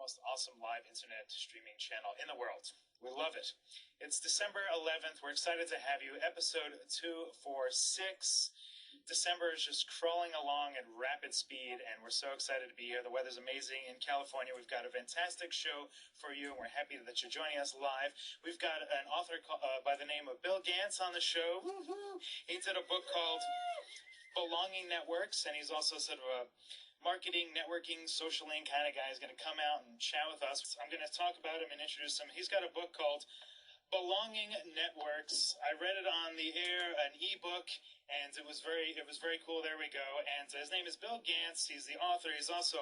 most awesome live internet streaming channel in the world. We love it. It's December 11th. We're excited to have you. Episode 246. December is just crawling along at rapid speed, and we're so excited to be here. The weather's amazing in California. We've got a fantastic show for you, and we're happy that you're joining us live. We've got an author by the name of Bill Ganz on the show. He did a book called Belonging Networks, and he's also sort of a marketing, networking, social link kind of guy. He's going to come out and chat with us. I'm going to talk about him and introduce him. He's got a book called Belonging Networks. I read it on the air, an ebook, and it was very cool. There we go. And his name is Bill Ganz. He's the author. He's also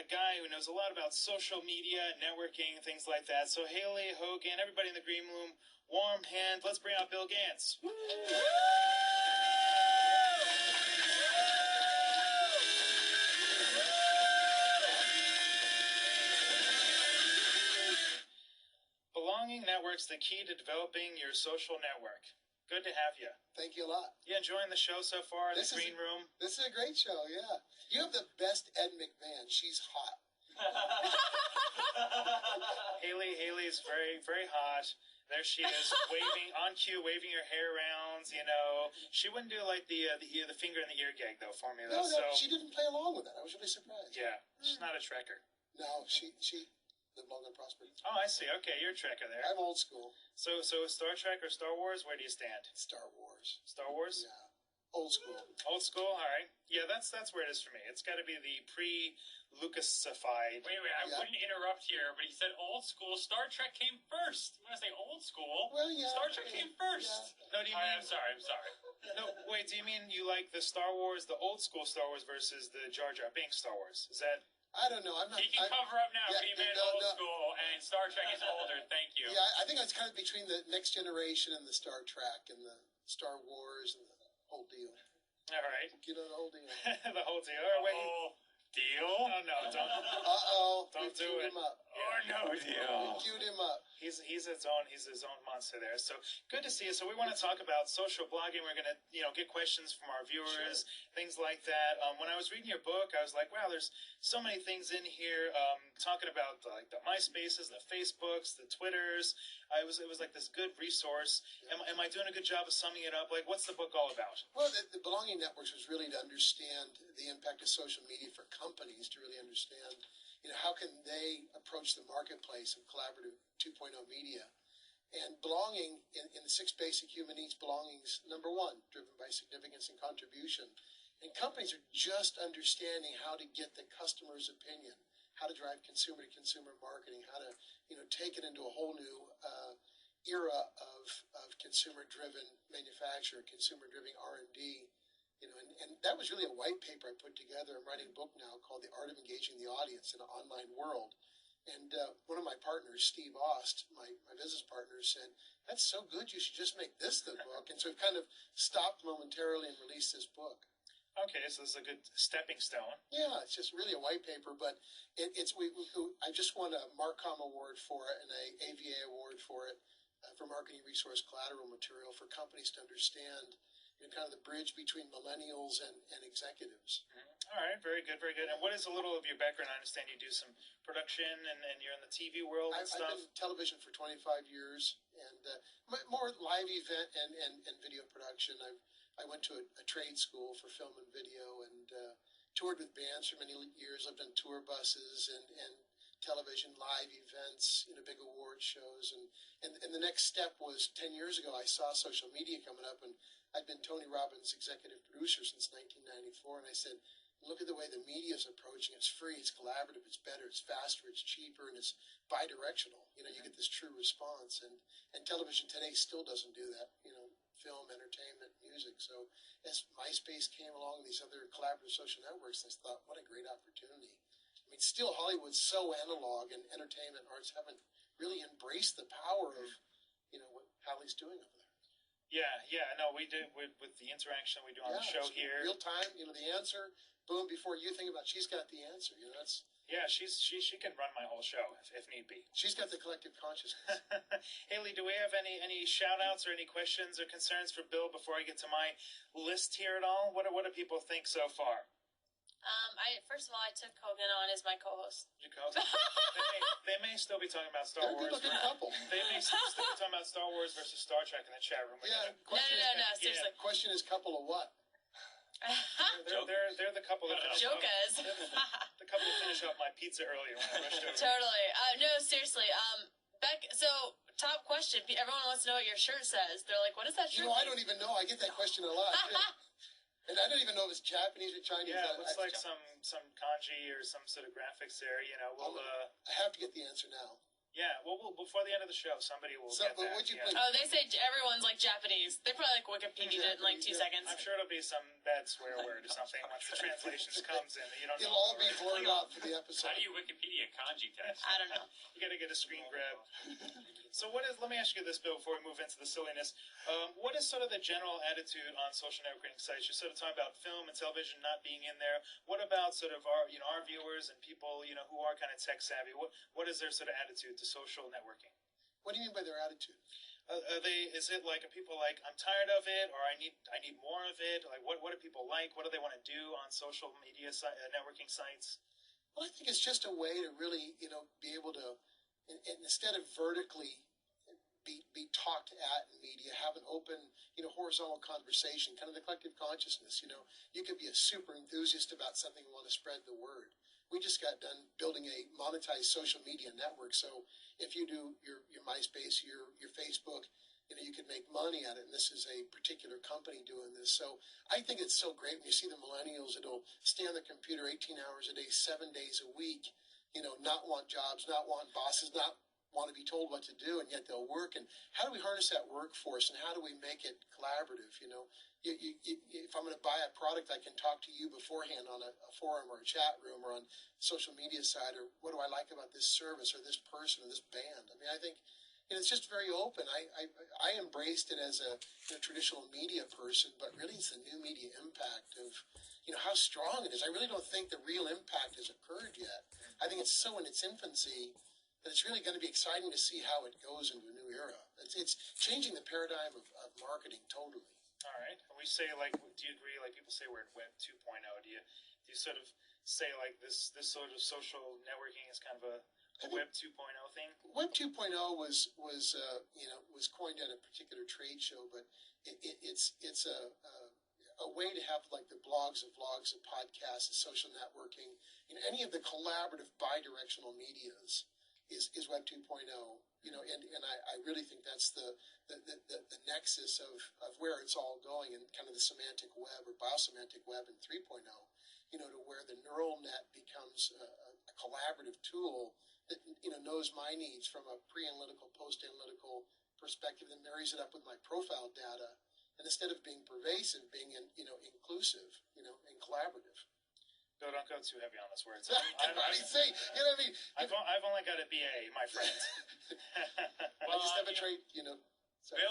a guy who knows a lot about social media, networking, things like that. So Haley, Hogan, everybody in the green room, warm hand. Let's bring out Bill Ganz. Belonging Networks, the key to developing your social network. Good to have you. Thank you a lot. You enjoying the show so far in the green room? This is a great show, yeah. You have the best Ed McMahon. She's hot. Haley's very, very hot. There she is, waving on cue, waving her hair around. You know, she wouldn't do like the finger in the ear gag though for me though. No, she didn't play along with that. I was really surprised. Yeah, she's not a trekker. No, she lived long and prospered. Oh, I see. Okay, you're a trekker there. I'm old school. So Star Trek or Star Wars? Where do you stand? Star Wars. Star Wars? Yeah. Old school. Old school. All right. Yeah, that's where it is for me. It's got to be the pre-Lucasified. Wait. I wouldn't interrupt here, but he said old school. Star Trek came first. When I say old school, well, yeah, Star Trek came first. Yeah. No, do you mean? I'm sorry. No, wait. Do you mean you like the Star Wars, the old school Star Wars versus the Jar Jar Binks Star Wars? Is that? I don't know. I'm not. He can cover up now. Yeah, He meant old school, and Star Trek is older. Thank you. Yeah, I think it's kind of between the Next Generation and the Star Trek and the Star Wars and the whole deal. All right. You know the whole deal. The whole deal. All right, whole deal? Oh, no, don't. Uh-oh. Don't do it. Him up. Oh, no deal. We queued him up. He's his own monster there. So good to see you. So we want to talk about social blogging. We're going to get questions from our viewers, things like that. When I was reading your book, I was like, wow, there's so many things in here. Talking about like the MySpaces, the Facebooks, the Twitters. It was like this good resource. Yeah. Am I doing a good job of summing it up? Like, what's the book all about? Well, the Belonging Networks was really to understand the impact of social media for companies to really understand, how can they approach the marketplace of collaborative 2.0 media. And belonging, in the 6 basic human needs, belonging's number 1, driven by significance and contribution. And companies are just understanding how to get the customer's opinion, how to drive consumer-to-consumer marketing, how to, take it into a whole new era of consumer-driven manufacture, consumer-driven R&D. And that was really a white paper I put together. I'm writing a book now called The Art of Engaging the Audience in an Online World. And one of my partners, Steve Ost, my business partner, said, that's so good, you should just make this the book. And so we've kind of stopped momentarily and released this book. Okay, so this is a good stepping stone. Yeah, it's just really a white paper, but I just won a Marcom Award for it and a AVA Award for it, for marketing resource collateral material for companies to understand kind of the bridge between millennials and executives. All right, very good, very good. And what is a little of your background? I understand you do some production and you're in the TV world and stuff. I've been in television for 25 years and more live event and video production. I went to a trade school for film and video and toured with bands for many years. I've done tour buses and television live events, big award shows. And the next step was 10 years ago, I saw social media coming up, and I'd been Tony Robbins' executive producer since 1994, and I said, look at the way the media is approaching. It's free, it's collaborative, it's better, it's faster, it's cheaper, and it's bi-directional. You get this true response. And television today still doesn't do that, film, entertainment, music. So as MySpace came along, these other collaborative social networks, I thought, what a great opportunity. I mean, still Hollywood's so analog, and entertainment arts haven't really embraced the power of, what Hallie's doing over there. Yeah, no, we do with the interaction we do on the show here. Real time, the answer, boom, before you think about it, she's got the answer, that's... Yeah, she can run my whole show if need be. She's got the collective consciousness. Haley, do we have any shout-outs or any questions or concerns for Bill before I get to my list here at all? What do people think so far? First of all, I took Hogan on as my co-host. They may still be talking about Star They're a Wars. good-looking couple. They may still be talking about Star Wars versus Star Trek in the chat room. Yeah. No, seriously. Question is, couple of what? They're the couple that finished Jokas. the couple that finished off my pizza earlier when I rushed over. Totally. No, seriously. Beck, so top question. Everyone wants to know what your shirt says. They're like, what does that shirt I don't even know. I get that question a lot. And I don't even know if it's Japanese or Chinese. Yeah, it looks like some kanji or some sort of graphics there. I have to get the answer now. Yeah, we'll before the end of the show, somebody will get that. Would you yeah. Oh, they say everyone's like Japanese. They probably like Wikipedia it in like 2 seconds. I'm sure it'll be some bad swear word or something once the translations comes in. You don't know. It'll all be blurred out for the episode. How do you Wikipedia kanji test? I don't know. You got to get a screen grab. So let me ask you this, Bill, before we move into the silliness. What is sort of the general attitude on social networking sites? You're sort of talking about film and television not being in there. What about sort of our viewers and people, who are kind of tech savvy? What is their sort of attitude to social networking? What do you mean by their attitude? Is it like, are people like, I'm tired of it, or I need more of it? Like, what do people like? What do they want to do on social media networking sites? Well, I think it's just a way to really, be able to, and instead of vertically be talked at in media, have an open, horizontal conversation, kind of the collective consciousness. You could be a super enthusiast about something and want to spread the word. We just got done building a monetized social media network. So if you do your MySpace, your Facebook, you can make money at it. And this is a particular company doing this. So I think it's so great when you see the millennials that'll stay on the computer 18 hours a day, 7 days a week, not want jobs, not want bosses, not want to be told what to do, and yet they'll work. And how do we harness that workforce, and how do we make it collaborative? If I'm going to buy a product, I can talk to you beforehand on a forum or a chat room or on social media side, or what do I like about this service or this person or this band? I mean, I think it's just very open. I embraced it as a traditional media person, but really it's the new media impact of how strong it is. I really don't think the real impact has occurred yet. I think it's so in its infancy that it's really going to be exciting to see how it goes into a new era. It's changing the paradigm of marketing totally. All right. We say, do you agree? Like, people say we're in Web 2.0. Do you sort of say like this sort of social networking is kind of a Web 2.0 thing? Web 2.0 was coined at a particular trade show, but it's a way to have like the blogs of podcasts, and social networking, any of the collaborative bi-directional medias is Web 2.0, and I really think that's the nexus of where it's all going, and kind of the semantic web or biosemantic web in 3.0, to where the neural net becomes a collaborative tool that, knows my needs from a pre-analytical, post-analytical perspective, and marries it up with my profile data, and instead of being pervasive, being inclusive, and collaborative. Bill, don't go too heavy on those words. What do you say? What I mean? I've only got a BA, my friend. I just have a trait, Sorry.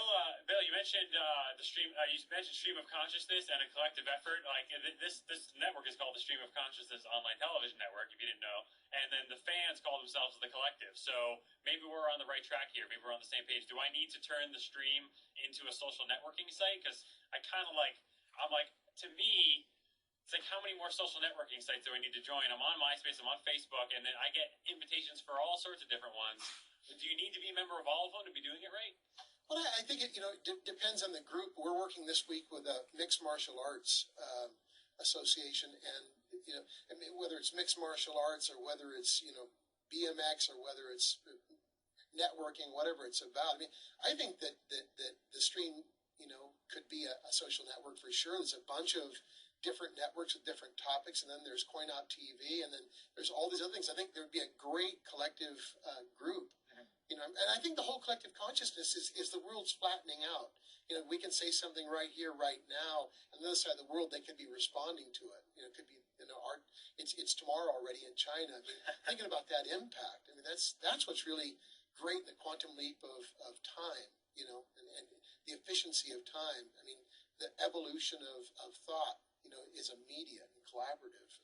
Bill, you mentioned the stream. You mentioned stream of consciousness and a collective effort. Like this network is called the Stream of Consciousness Online Television Network. If you didn't know, and then the fans call themselves the collective. So maybe we're on the right track here. Maybe we're on the same page. Do I need to turn the stream into a social networking site? Because I kind of to me, it's like, how many more social networking sites do I need to join? I'm on MySpace, I'm on Facebook, and then I get invitations for all sorts of different ones. Do you need to be a member of all of them to be doing it right? Well, I think it depends on the group. We're working this week with a mixed martial arts association, and I mean, whether it's mixed martial arts or whether it's BMX or whether it's networking, whatever it's about. I mean, I think that the stream could be a social network for sure. There's a bunch of different networks with different topics, and then there's CoinOp TV, and then there's all these other things. I think there would be a great collective group. And I think the whole collective consciousness is the world's flattening out. We can say something right here, right now, and the other side of the world, they could be responding to it. It could be, it's tomorrow already in China. I mean, thinking about that impact. I mean, that's what's really great in the quantum leap of time, and the efficiency of time. I mean, the evolution of thought, is immediate and collaborative.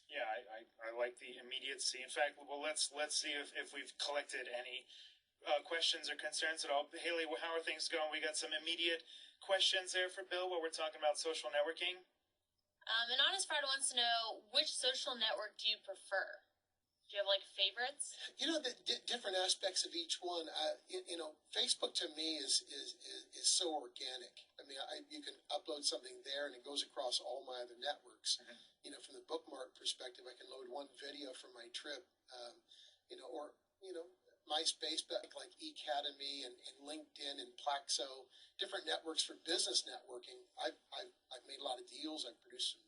Yeah, I like the immediacy. In fact, well, let's see if we've collected any questions or concerns at all. Haley, how are things going? We got some immediate questions there for Bill while we're talking about social networking. An honest Fred wants to know, which social network do you prefer? Do you have like favorites? You know, the different aspects of each one. Facebook to me is so organic. I mean, you can upload something there and it goes across all my other networks. Mhm. You know, from the bookmark perspective, I can load one video from my trip, or MySpace, like Academy and LinkedIn and Plaxo, different networks for business networking. I've made a lot of deals. I've produced some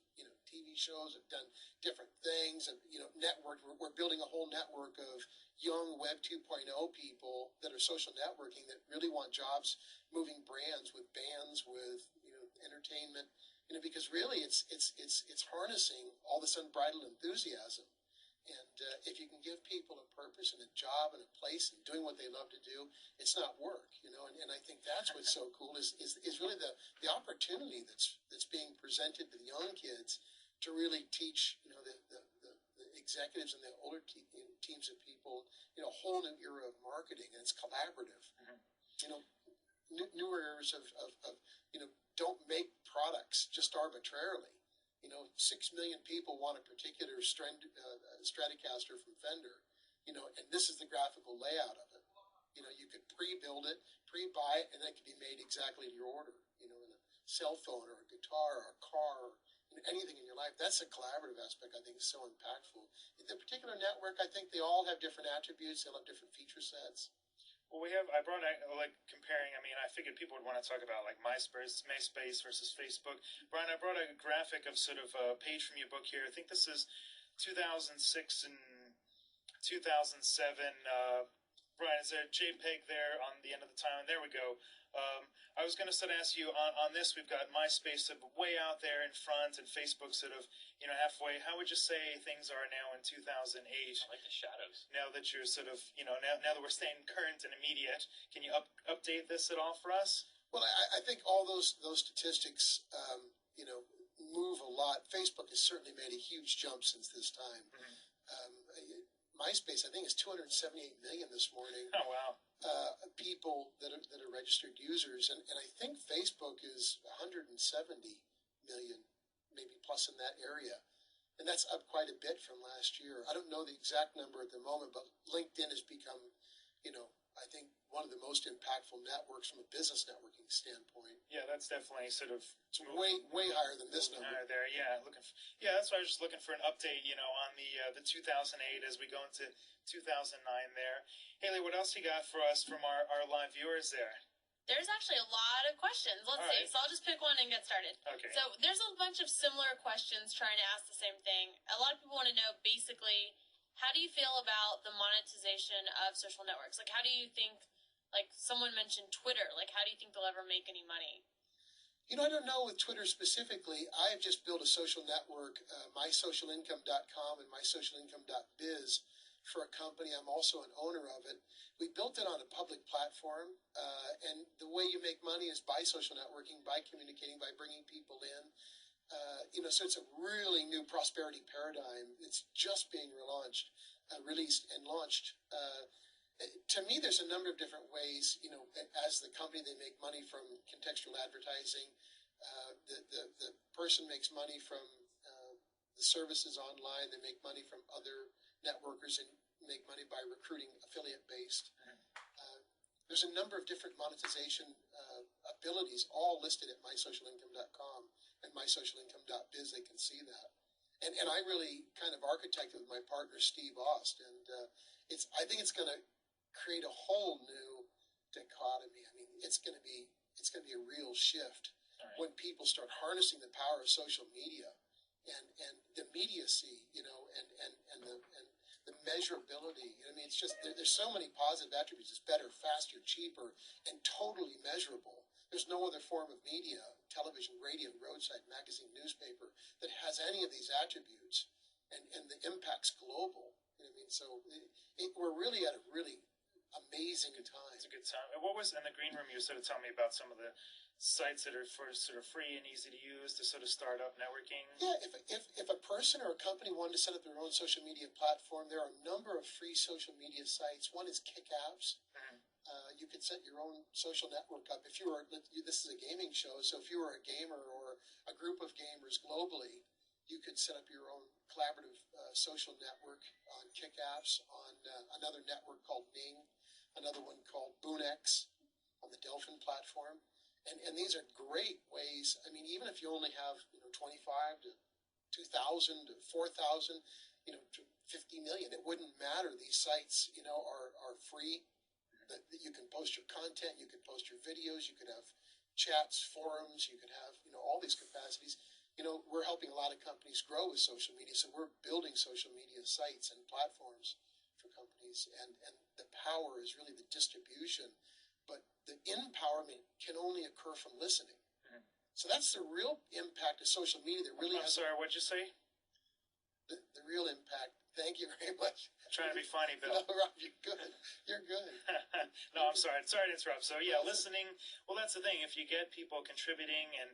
TV shows. I've done different things. I've networked. We're building a whole network of young Web 2.0 people that are social networking that really want jobs, moving brands with bands, with entertainment. Because really it's harnessing all this unbridled enthusiasm. And if you can give people a purpose and a job and a place and doing what they love to do, it's not work, And I think that's what's so cool is really the opportunity that's being presented to the young kids to really teach, the executives and the older teams of people, a whole new era of marketing, and it's collaborative. Mhm. Newer eras of don't make products just arbitrarily. 6 million people want a particular Stratocaster from Fender, and this is the graphical layout of it. You could pre-build it, pre-buy it, and it could be made exactly to your order, in a cell phone or a guitar or a car or anything in your life. That's a collaborative aspect I think is so impactful. In the particular network, I think they all have different attributes. They'll have different feature sets. Well, I brought comparing. I mean, I figured people would want to talk about like MySpace versus Facebook. Brian, I brought a graphic of sort of a page from your book here. I think this is 2006 and 2007. Brian, is there a JPEG there on the end of the timeline? There we go. I was going to sort of ask you on this. We've got MySpace sort of way out there in front, and Facebook sort of halfway. How would you say things are now in 2008? I like the shadows. Now that you're sort of now that we're staying current and immediate, can you update this at all for us? Well, I think all those statistics, move a lot. Facebook has certainly made a huge jump since this time. Mm-hmm. MySpace, I think, is 278 million this morning. Oh wow! People that are registered users, and I think Facebook is 170 million, maybe plus in that area, and that's up quite a bit from last year. I don't know the exact number at the moment, but LinkedIn has become, I think one of the most impactful networks from a business networking standpoint. Yeah, that's definitely sort of It's way higher than this number. There, yeah, that's why I was just looking for an update, on the 2008 as we go into 2009 there. Haley, what else you got for us from our live viewers there? There's actually a lot of questions. Let's see. So I'll just pick one and get started. Okay. So there's a bunch of similar questions trying to ask the same thing. A lot of people want to know basically, how do you feel about the monetization of social networks? Like, how do you think, like someone mentioned Twitter, like how do you think they'll ever make any money? I don't know with Twitter specifically. I have just built a social network, mysocialincome.com and mysocialincome.biz for a company. I'm also an owner of it. We built it on a public platform, and the way you make money is by social networking, by communicating, by bringing people in. So it's a really new prosperity paradigm. It's just being released and launched. To me, there's a number of different ways, as the company, they make money from contextual advertising. The person makes money from the services online. They make money from other networkers and make money by recruiting affiliate-based. There's a number of different monetization abilities, all listed at mysocialincome.com and mysocialincome.biz. They can see that. And I really kind of architected with my partner, Steve Ost. And I think it's going to create a whole new dichotomy. I mean, it's going to be a real shift when people start harnessing the power of social media and the immediacy, and the measurability. I mean, it's just there's so many positive attributes. It's better, faster, cheaper, and totally measurable. There's no other form of media, television, radio, roadside, magazine, newspaper, that has any of these attributes, and the impact's global. So we're really at a really amazing time. It's a good time. What was in the green room? You were sort of telling me about some of the sites that are for sort of free and easy to use to sort of start up networking. Yeah, if a person or a company wanted to set up their own social media platform, there are a number of free social media sites. One is Kick Apps. Mm-hmm. You could set your own social network up. If you were, this is a gaming show, so if you were a gamer or a group of gamers globally, You could set up your own collaborative social network on Kick Apps, on another network called Ning, another one called Boonex on the Delphin platform. And these are great ways. I mean, even if you only have 25 to 2,000 to 4,000, to 50 million, it wouldn't matter. These sites, are free. That you can post your content, you can post your videos, you could have chats, forums, you could have all these capacities. We're helping a lot of companies grow with social media, so we're building social media sites and platforms for companies, and the power is really the distribution, but the empowerment can only occur from listening. Mhm. So that's the real impact of social media that really I'm has sorry, what'd you say? the real impact. Thank you very much. I'm trying to be funny, Bill. No, Rob, you're good. You're good. No, I'm sorry. Sorry to interrupt. So yeah, listening. Well, that's the thing. If you get people contributing and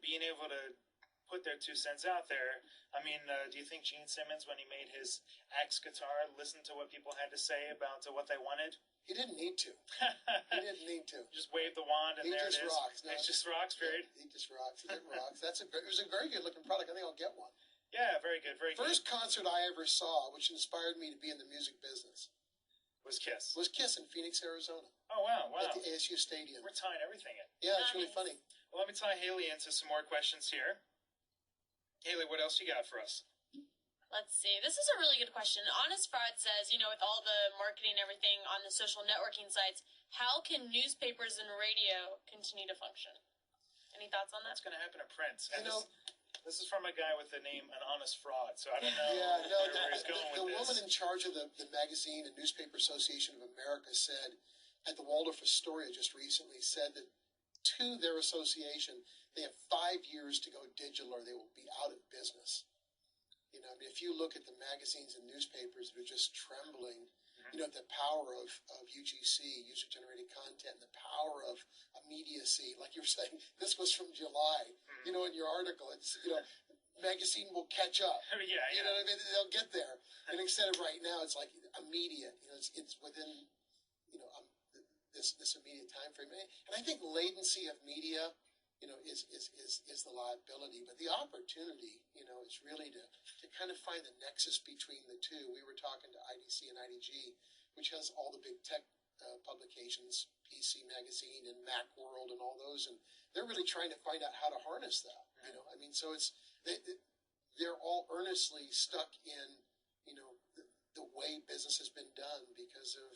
being able to put their 2 cents out there, I mean, do you think Gene Simmons, when he made his Axe guitar, listened to what people had to say about what they wanted? He didn't need to. He didn't need to. Just wave the wand and He there just it is. rocks. No, It just rocks. Period. He just rocks. It rocks. It was a very good looking product. I think I'll get one. Yeah, very good. Very First concert I ever saw, which inspired me to be in the music business, good. Was Kiss. was Kiss in Phoenix, Arizona, Oh wow, wow. at the ASU Stadium. We're tying everything in. Yeah, it's really Nice. funny. Well, let me tie Haley into some more questions here. Haley, what else you got for us? Let's see. This is a really good question. Honest Fraud says, with all the marketing and everything on the social networking sites, how can newspapers and radio continue to function? Any thoughts on that? What's going to happen to print? And You know- this is from a guy with the name An Honest Fraud, so I don't know Yeah, no, where he's going the with woman this. in charge of the Magazine and Newspaper Association of America said at the Waldorf Astoria just recently said that to their association, they have 5 years to go digital or they will be out of business. I mean, if you look at the magazines and newspapers that are just trembling, the power of UGC, user-generated content, and the power of immediacy, like you were saying, this was from July, in your article, it's, magazine will catch up. Yeah, You know what I mean? They'll get there. And instead of right now, it's like immediate. It's within, this immediate time frame. And I think latency of media, is the liability, but the opportunity, is really to kind of find the nexus between the two. We were talking to IDC and IDG, which has all the big tech publications, PC Magazine and Macworld and all those, and they're really trying to find out how to harness that. I mean, so they're all earnestly stuck in, the way business has been done because of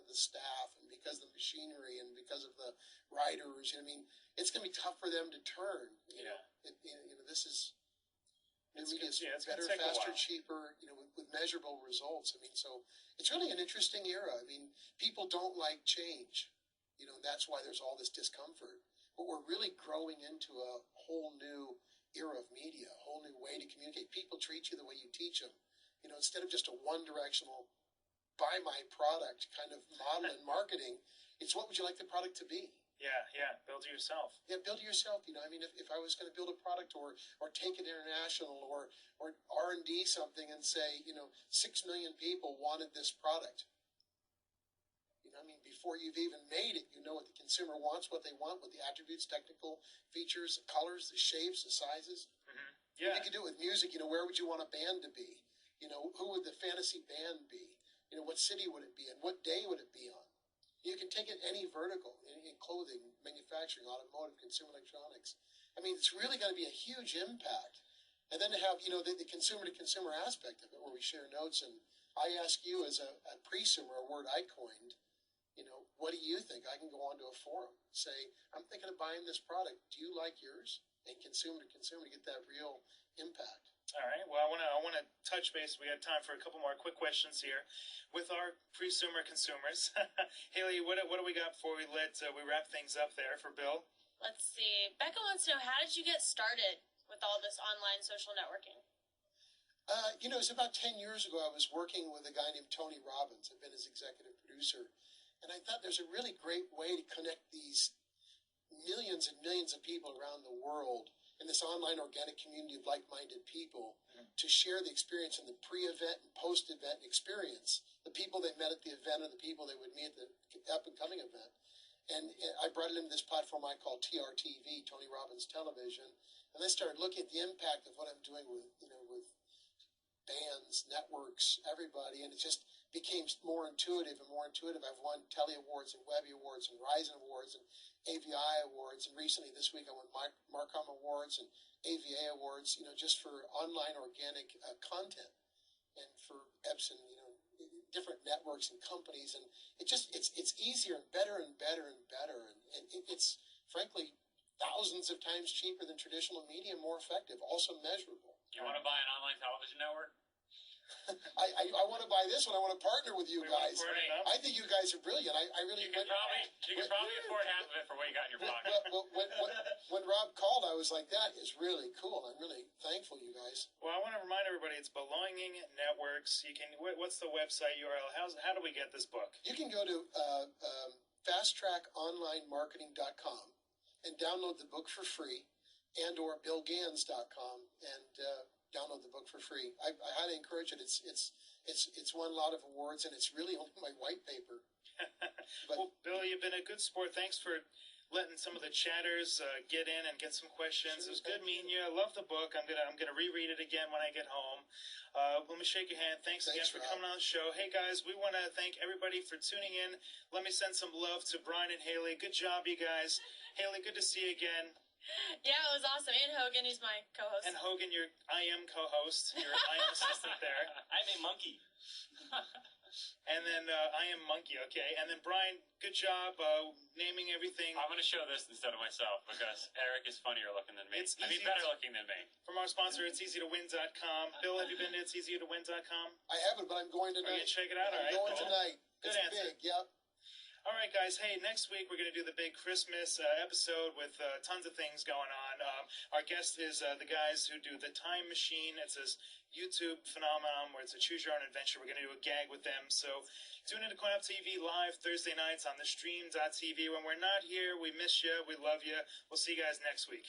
the staff and because of the machinery and because of the writers. I mean, it's going to be tough for them to turn. This is new media is it's gonna better, take a faster, while. cheaper. With measurable results. I mean, so it's really an interesting era. I mean, people don't like change. And that's why there's all this discomfort. But we're really growing into a whole new era of media, a whole new way to communicate. People treat you the way you teach them. Instead of just a one-directional buy my product kind of model in marketing, it's what would you like the product to be? Yeah. Build it yourself. Yeah, build it yourself. I mean, if I was going to build a product or take it international or R&D something and say, 6 million people wanted this product. I mean, before you've even made it, you know what the consumer wants, what they want, what the attributes, technical features, the colors, the shapes, the sizes. Mm-hmm. Yeah. You could do it with music. Where would you want a band to be? Who would the fantasy band be? What city would it be in? What day would it be on? You can take it any vertical, in clothing, manufacturing, automotive, consumer electronics. I mean, it's really going to be a huge impact. And then to have, the consumer-to-consumer aspect of it, where we share notes. And I ask you as a presumer, a word I coined, what do you think? I can go onto a forum, say, I'm thinking of buying this product. Do you like yours? And consumer-to-consumer to get that real impact. All right. Well, I want to touch base. We have time for a couple more quick questions here with our presumer consumers. Haley, what do we got before we wrap things up there for Bill? Let's see. Becca wants to know, how did you get started with all this online social networking? It was about 10 years ago. I was working with a guy named Tony Robbins. I've been his executive producer. And I thought there's a really great way to connect these millions and millions of people around the world in this online organic community of like-minded people to share the experience in the pre-event and post-event experience, the people they met at the event and the people they would meet at the up-and-coming event. And I brought it into this platform I call TRTV, Tony Robbins Television, and I started looking at the impact of what I'm doing with, with bands, networks, everybody, and it just became more intuitive and more intuitive. I've won Telly Awards and Webby Awards and Ryzen Awards and AVI Awards, and recently this week I won Marcom Awards and AVA Awards, just for online organic content and for Epson, different networks and companies, and it's easier and better and better and better, and it's frankly thousands of times cheaper than traditional media, more effective, also measurable. You want to buy an online television network? I want to buy this one. I want to partner with you guys. I think you guys are brilliant. I really. You can probably afford half of it for what you got in your pocket. When Rob called, I was like, "That is really cool." I'm really thankful, you guys. Well, I want to remind everybody it's Belonging Networks. You can. What's the website URL? How do we get this book? You can go to FastTrackOnlineMarketing.com and download the book for free, and/or BillGans.com and download the book for free. I highly encourage it. It's won a lot of awards, and it's really only my white paper. Well, Bill, you've been a good sport. Thanks for letting some of the chatters get in and get some questions. It was good meeting you. I love the book. I'm gonna reread it again when I get home. Let me shake your hand. Thanks again for coming on the show. Hey guys, we want to thank everybody for tuning in. Let me send some love to Brian and Haley. Good job, you guys. Haley, good to see you again. Yeah, it was awesome. And Hogan, he's my co-host. And Hogan, your IM co-host, your IM assistant there. I'm a monkey. And then I am Monkey, okay. And then Brian, good job naming everything. I'm going to show this instead of myself because Eric is funnier looking than me. Better looking than me. From our sponsor, it'seasytowin.com. Bill, have you been to itseasytowin.com? I haven't, but I'm going tonight. Are you check it out? All right, I'm going cool. tonight. Good it's answer. Big, yep. All right, guys. Hey, next week we're going to do the big Christmas episode with tons of things going on. Our guest is the guys who do The Time Machine. It's this YouTube phenomenon where it's a choose-your-own-adventure. We're going to do a gag with them. So tune in to Coin Up TV live Thursday nights on TheStream.tv. When we're not here, we miss you. We love you. We'll see you guys next week.